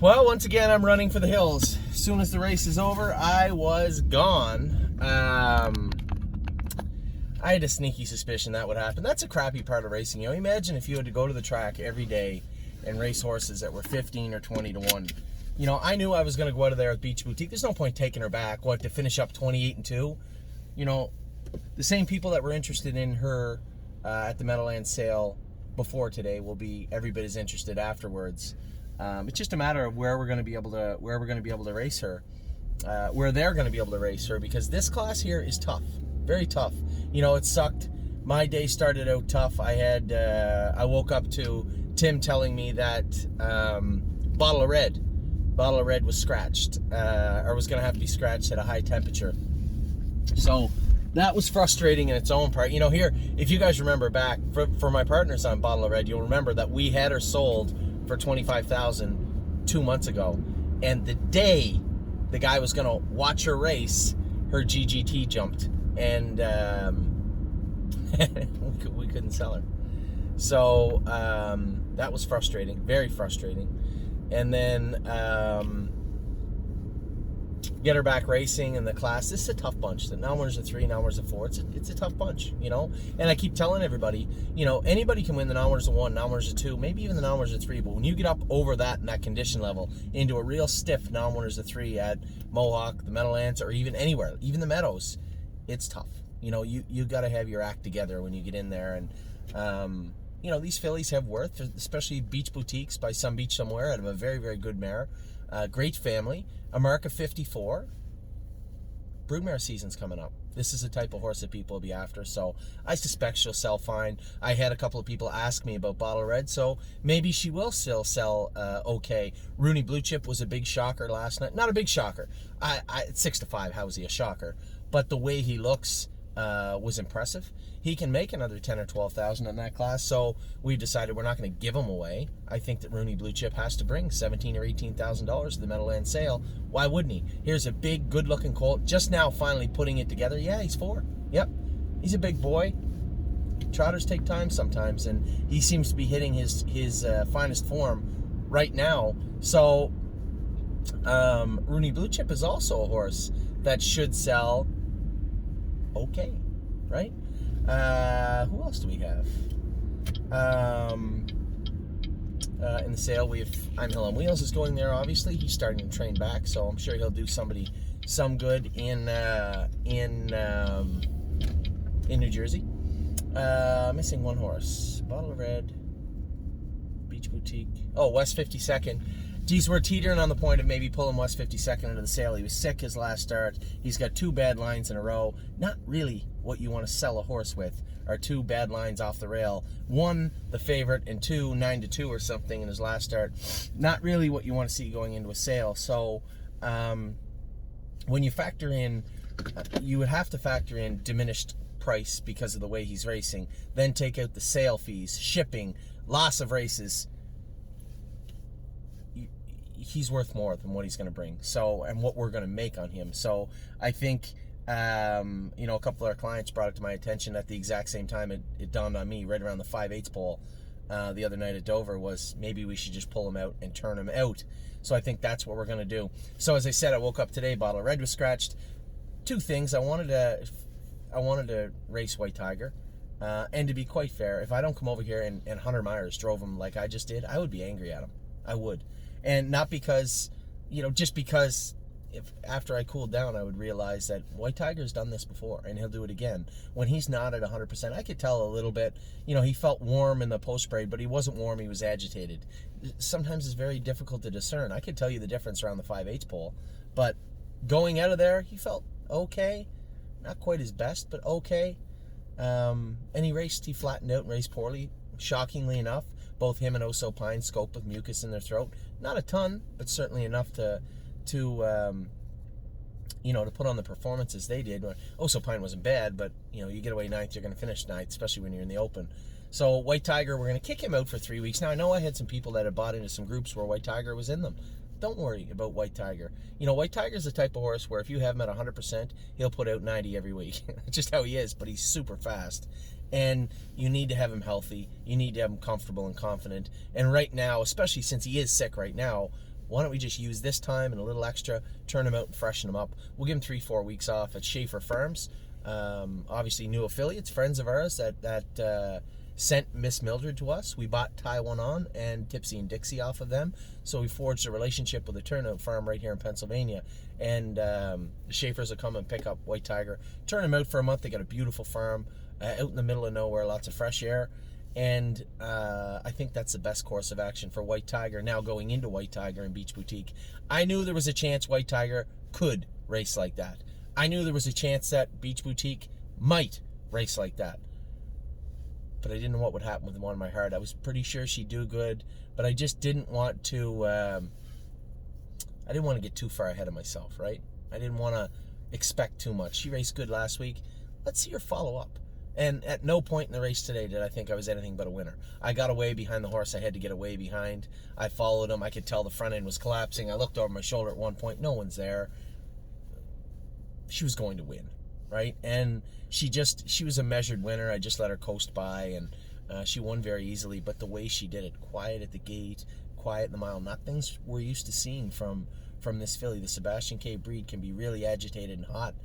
Well, once again, I'm running for the hills. As soon as the race is over, I was gone. I had a sneaky suspicion that would happen. That's a crappy part of racing. You know, imagine if you had to go to the track every day and race horses that were 15 or 20 to 1. You know, I knew I was going to go out of there with Beach Boutique. There's no point taking her back. To finish up 28 and 2? You know, the same people that were interested in her at the Meadowlands sale before today will be every bit as interested afterwards. It's just a matter of where we're going to be able to race her, where they're going to be able to race her, because this class here is tough, very tough. You know, it sucked. My day started out tough. I woke up to Tim telling me that Bottle of Red was scratched, or was going to have to be scratched at a high temperature. So that was frustrating in its own part. You know, here, if you guys remember back for my partners on Bottle of Red, you'll remember that we had her sold for $25,000 2 months ago, and the day the guy was gonna watch her race, her GGT jumped, and we couldn't sell her. So that was frustrating, very frustrating. And then get her back racing in the class. This is a tough bunch. The Nowhere's a 3, Nowhere's a 4. It's a tough bunch, you know. And I keep telling everybody, you know, anybody can win the Nowhere's a 1, Nowhere's a 2, maybe even the Nowhere's a 3. But when you get up over that in that condition level into a real stiff Nowhere's a 3 at Mohawk, the Meadowlands, or even anywhere, even the Meadows, it's tough. You know, you got to have your act together when you get in there. And you know, these fillies have worth, especially Beach Boutiques by Some Beach Somewhere out of a very, very good mare. Great family. America 54. Broodmare season's coming up. This is the type of horse that people will be after, so I suspect she'll sell fine. I had a couple of people ask me about Bottle Red, so maybe she will still sell okay. Rooney Blue Chip was a big shocker last night. Not a big shocker. At 6 to 5, how is he a shocker? But the way he looks was impressive. He can make another 10 or 12,000 in that class, so we decided we're not going to give him away. I think that Rooney Blue Chip has to bring $17,000 or $18,000 to the Meadowlands sale. Why wouldn't he? Here's a big, good-looking colt, just now finally putting it together. Yeah, he's 4. Yep, he's a big boy. Trotters take time sometimes, and he seems to be hitting his finest form right now. So Rooney Blue Chip is also a horse that should sell okay, right? Who else do we have? In the sale, we have I'm Hill on Wheels is going there. Obviously, he's starting to train back, so I'm sure he'll do somebody some good in New Jersey. Missing one horse. Bottle of Red, Beach Boutique. Oh, West 52nd. Geez, we're teetering on the point of maybe pulling West 52nd into the sale. He was sick his last start. He's got 2 bad lines in a row. Not really what you want to sell a horse with, are 2 bad lines off the rail. 1, the favorite, and 2, 9 to 2 or something in his last start. Not really what you want to see going into a sale. So when you factor in, you would have to factor in diminished price because of the way he's racing. Then take out the sale fees, shipping, loss of races. He's worth more than what he's going to bring. So, and what we're going to make on him. So I think, you know, a couple of our clients brought it to my attention at the exact same time it dawned on me right around the 5/8 pole the other night at Dover, was maybe we should just pull him out and turn him out. So I think that's what we're going to do. So as I said, I woke up today, Bottle of Red was scratched. 2 things. I wanted to race White Tiger. And to be quite fair, if I don't come over here and Hunter Myers drove him like I just did, I would be angry at him. I would. And not because, you know, just because if after I cooled down, I would realize that White Tiger's done this before, and he'll do it again. When he's not at 100%, I could tell a little bit. You know, he felt warm in the post-parade, but he wasn't warm, he was agitated. Sometimes it's very difficult to discern. I could tell you the difference around the 5/8 pole, but going out of there, he felt okay. Not quite his best, but okay. And he flattened out and raced poorly, shockingly enough. Both him and Oso Pine scoped with mucus in their throat. Not a ton, but certainly enough to you know, to put on the performances they did. Oso Pine wasn't bad, but, you know, you get away 9th, you're going to finish 9th, especially when you're in the open. So White Tiger, we're going to kick him out for 3 weeks. Now, I know I had some people that had bought into some groups where White Tiger was in them. Don't worry about White Tiger. You know, White Tiger's the type of horse where if you have him at 100%, he'll put out 90 every week. Just how he is, but he's super fast. And you need to have him healthy. You need to have him comfortable and confident. And right now, especially since he is sick right now, why don't we just use this time and a little extra, turn them out and freshen them up. We'll give them 3-4 weeks off at Schaefer Farms. Obviously new affiliates, friends of ours that sent Miss Mildred to us. We bought Taiwan On and Tipsy and Dixie off of them. So we forged a relationship with a turnout farm right here in Pennsylvania. And the Schaefers will come and pick up White Tiger, turn them out for a month. They got a beautiful farm out in the middle of nowhere, lots of fresh air. And I think that's the best course of action for White Tiger now going into White Tiger and Beach Boutique. I knew there was a chance White Tiger could race like that. I knew there was a chance that Beach Boutique might race like that. But I didn't know what would happen with the one in my heart. I was pretty sure she'd do good, but I just didn't want to, I didn't want to get too far ahead of myself, right? I didn't want to expect too much. She raced good last week. Let's see her follow up. And at no point in the race today did I think I was anything but a winner. I got away behind the horse I had to get away behind. I followed him. I could tell the front end was collapsing. I looked over my shoulder at one point. No one's there. She was going to win, right? And she was a measured winner. I just let her coast by, and she won very easily. But the way she did it, quiet at the gate, quiet in the mile, not things we're used to seeing from this filly. The Sebastian K breed can be really agitated and hot.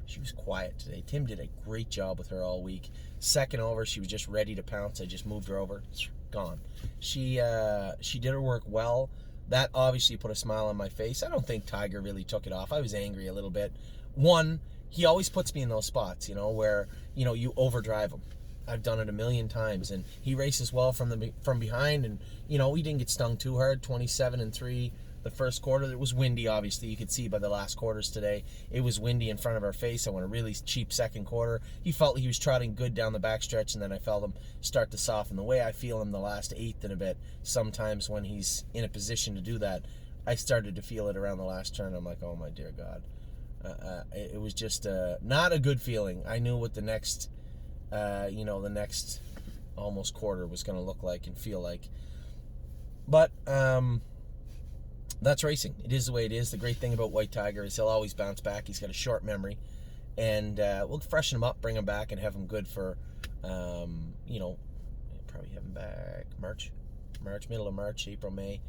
She was quiet today. Tim did a great job with her all week. Second over, she was just ready to pounce. I just moved her over. Gone. She did her work well. That obviously put a smile on my face. I don't think Tiger really took it off. I was angry a little bit. One, he always puts me in those spots, where, you overdrive him. I've done it a million times, and he races well from behind, and, he didn't get stung too hard. 27-3 the first quarter. It was windy, obviously. You could see by the last quarters today. It was windy in front of our face. I went a really cheap second quarter. He felt he was trotting good down the backstretch, and then I felt him start to soften. The way I feel him the last eighth and a bit, sometimes when he's in a position to do that, I started to feel it around the last turn. I'm like, oh my dear God. It was just not a good feeling. I knew what the next almost quarter was going to look like and feel like. But that's racing. It is the way it is. The great thing about White Tiger is he'll always bounce back. He's got a short memory. And we'll freshen him up, bring him back, and have him good for, probably have him back March, middle of March, April, May.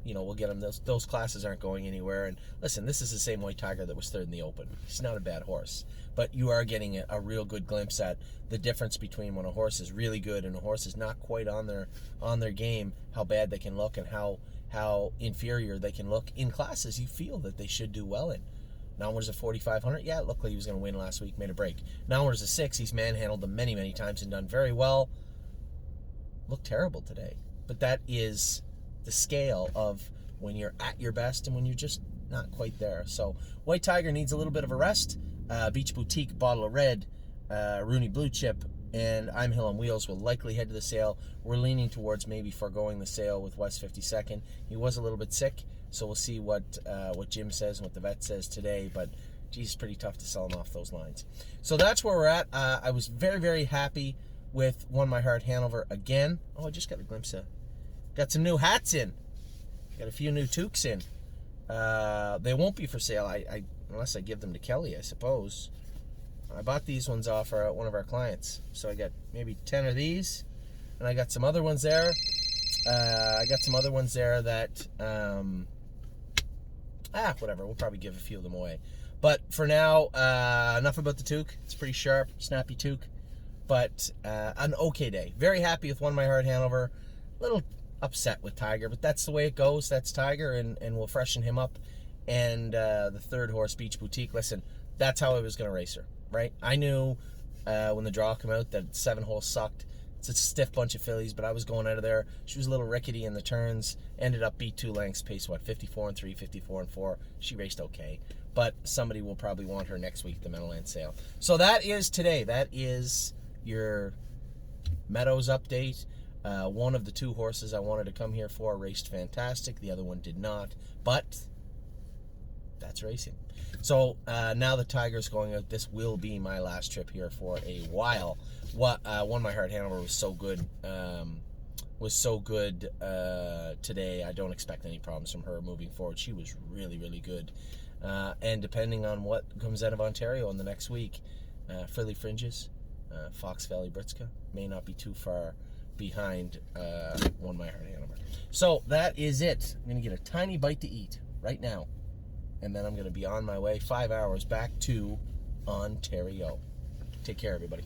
We'll get him. Those classes aren't going anywhere. And listen, this is the same White Tiger that was third in the Open. He's not a bad horse, but you are getting a real good glimpse at the difference between when a horse is really good and a horse is not quite on their game, how bad they can look and how inferior they can look in classes you feel that they should do well in. Now was a 4,500. Yeah, it looked like he was going to win last week, made a break. Now was a 6. He's manhandled them many, many times and done very well. Looked terrible today, but that is the scale of when you're at your best and when you're just not quite there. So White Tiger needs a little bit of a rest. Beach Boutique Bottle of Red, Rooney Blue Chip, and I'm Hill on Wheels will likely head to the sale. We're leaning towards maybe foregoing the sale with West 52nd. He was a little bit sick, so we'll see what Jim says and what the vet says today, but geez, it's pretty tough to sell him off those lines. So that's where we're at. I was very, very happy with Won My Heart Hanover again. Oh, I just got a glimpse of, got some new hats in. Got a few new toques in. They won't be for sale, unless I give them to Kelly, I suppose. I bought these ones off one of our clients. So I got maybe 10 of these. And I got some other ones there. That, whatever. We'll probably give a few of them away. But for now, enough about the toque. It's pretty sharp, snappy toque. But an okay day. Very happy with Won My Heart Hanover. A little upset with Tiger, but that's the way it goes. That's Tiger, and we'll freshen him up. And the third horse, Beach Boutique, listen, that's how I was going to race her, right? I knew when the draw came out that 7 holes sucked. It's a stiff bunch of fillies, but I was going out of there. She was a little rickety in the turns, ended up beat 2 lengths, pace 54-3, 54-4. She raced okay, but somebody will probably want her next week at the Meadowlands sale. So that is today. That is your Meadows update. One of the 2 horses I wanted to come here for raced fantastic. The other one did not, but that's racing. So now the Tiger's going out. This will be my last trip here for a while. Won My Heart Hanover was so good. Today. I don't expect any problems from her moving forward. She was really, really good. And depending on what comes out of Ontario in the next week, Frilly Fringes, Fox Valley Britska may not be too far behind One My Heart Hanover. So that is it. I'm going to get a tiny bite to eat right now. And then I'm going to be on my way 5 hours back to Ontario. Take care, everybody.